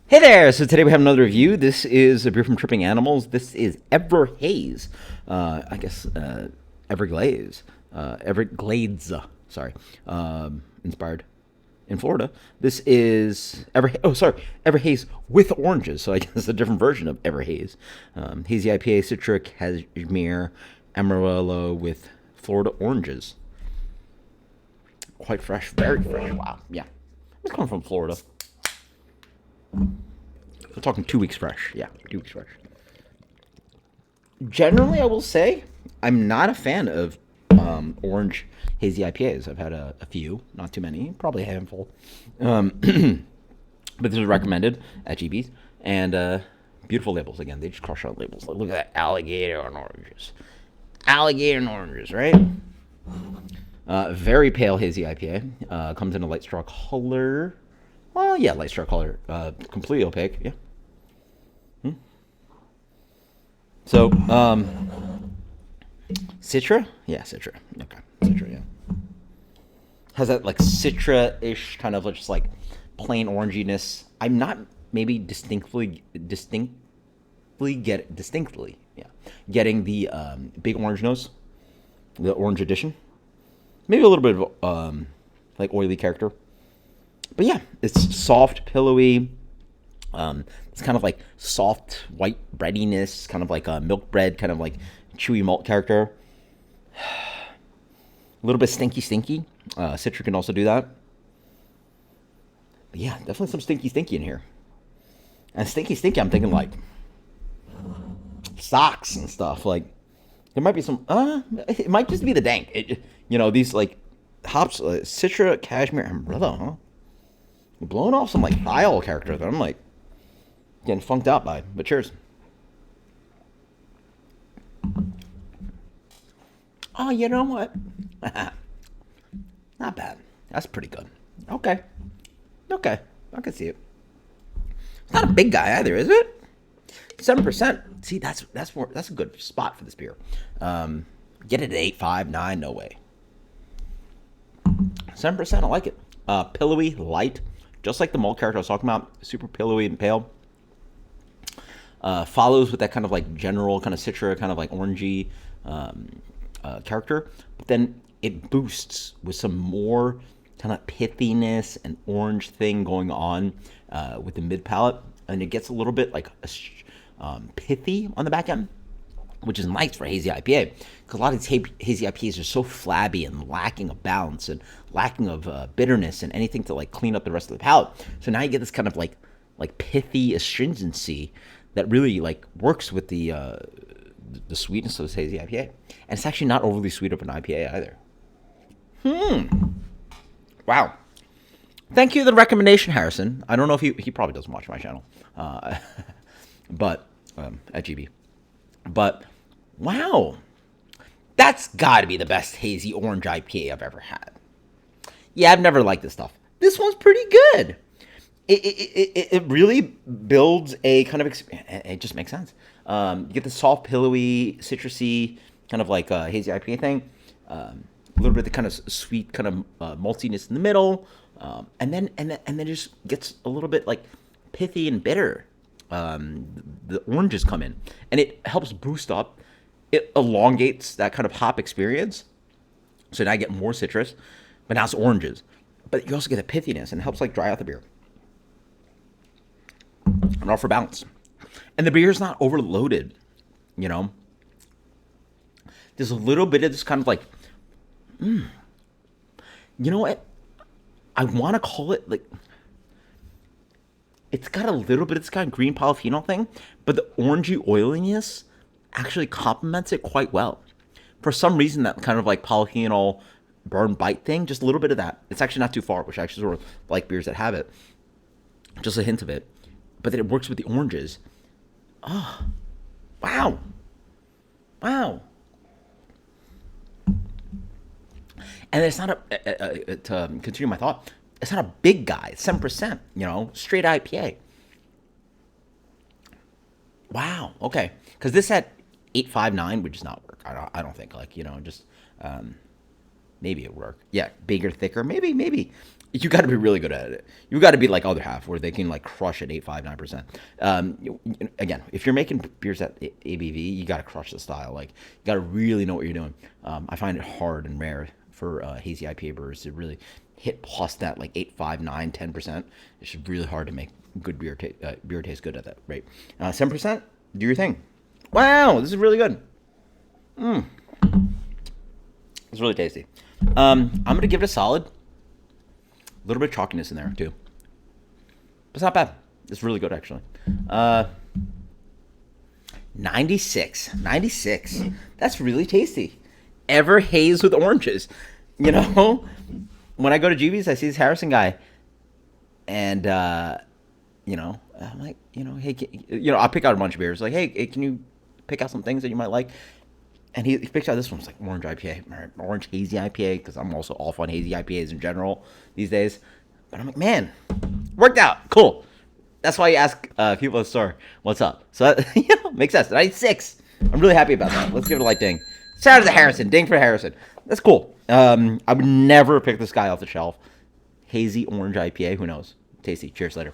Hey there! So today we have another review. This is a beer from Tripping Animals. This is Haze. Everglades. Everglades. Sorry. Inspired in Florida. This is Haze with oranges. So I guess it's a different version of Haze. Hazy IPA, citric, cashmere, amarillo with Florida oranges. Quite fresh, very fresh. Wow. Yeah. It's coming from Florida. We're talking 2 weeks fresh. Yeah, 2 weeks fresh. Generally, I will say I'm not a fan of orange hazy IPAs. I've had a few, not too many, probably a handful. But this is recommended at GB's. And beautiful labels. Again, they just crush out labels. Like, look at that alligator and oranges. Alligator and oranges, right? Very pale hazy IPA. Comes in a light straw color. Well, yeah, light straw color. Completely opaque, yeah. So, Citra? Yeah, Citra. Okay, Citra, yeah. Has that, like, Citra-ish kind of just, like, plain oranginess. I'm not maybe distinctly, yeah, getting the big orange nose, the orange edition. Maybe a little bit of, like, oily character. But yeah, it's soft, pillowy. It's kind of like soft white breadiness, kind of like a milk bread, kind of like chewy malt character. A little bit stinky. Citra can also do that. But yeah, definitely some stinky in here. And stinky, I'm thinking like socks and stuff. Like there might be some. It might just be the dank. These like hops, Citra, cashmere, amarillo, huh? You're blowing off some like thiol character that I'm like getting funked out by. But cheers. Oh, you know what? Not bad. That's pretty good. Okay. I can see it. It's not a big guy either, is it? 7%. See, that's a good spot for this beer. Get it at 8.5, 9, no way. 7%, I like it. Pillowy, light, just like the malt character I was talking about. Super pillowy and pale. Follows with that kind of like general kind of citra, kind of like orangey character, but then it boosts with some more kind of pithiness and orange thing going on with the mid palate, and it gets a little bit like pithy on the back end, which is nice for hazy IPA because a lot of these hazy IPAs are so flabby and lacking of balance and lacking of bitterness and anything to like clean up the rest of the palate. So now you get this kind of like pithy astringency that really like works with the sweetness of this hazy IPA, and it's actually not overly sweet of an IPA either. Wow. Thank you for the recommendation, Harrison. I don't know if he probably doesn't watch my channel, but at GB. But wow, that's got to be the best hazy orange IPA I've ever had. Yeah, I've never liked this stuff. This one's pretty good. It really builds a kind of it just makes sense. You get the soft, pillowy, citrusy kind of like hazy IPA thing. A little bit of the kind of sweet kind of maltiness in the middle, and then just gets a little bit like pithy and bitter. The oranges come in, and it helps boost up. It elongates that kind of hop experience, so now I get more citrus, but now it's oranges. But you also get a pithiness, and it helps like dry out the beer. And all for balance. And the beer is not overloaded, There's a little bit of this kind of like, you know what? I want to call it like, it's got a little bit of this kind of green polyphenol thing, but the orangey oiliness actually complements it quite well. For some reason, that kind of like polyphenol burn bite thing, just a little bit of that. It's actually not too far, which I actually sort of like beers that have it. Just a hint of it. But then it works with the oranges. Oh, wow. And it's not to continue my thought, it's not a big guy. It's 7%, straight IPA. Wow, okay. Because this at 8.59 would just not work. I don't think, maybe it would work. Yeah, bigger, thicker, maybe. You got to be really good at it. You got to be like other half where they can like crush at 8.5 9%. Again, if you're making beers at ABV, you got to crush the style. Like you got to really know what you're doing. I find it hard and rare for hazy IPA brewers to really hit plus that like 8.5 9 10%. It's really hard to make good beer. Beer taste good at that rate. 7%. Do your thing. Wow, this is really good. It's really tasty. I'm gonna give it a solid. A little bit of chalkiness in there too. But it's not bad. It's really good actually. 96. 96. That's really tasty. Ever haze with oranges. You know? When I go to GB's, I see this Harrison guy. And, you know, I'm like, you know, hey, I'll pick out a bunch of beers. Like, hey, can you pick out some things that you might like? And he picks out this one. It's like orange IPA, orange hazy IPA, because I'm also off on hazy IPAs in general these days. But I'm like, man, worked out. Cool. That's why you ask people at the store, what's up? So that makes sense. 96. I'm really happy about that. Let's give it a light ding. Shout out to Harrison. Ding for Harrison. That's cool. I would never pick this guy off the shelf. Hazy orange IPA. Who knows? Tasty. Cheers later.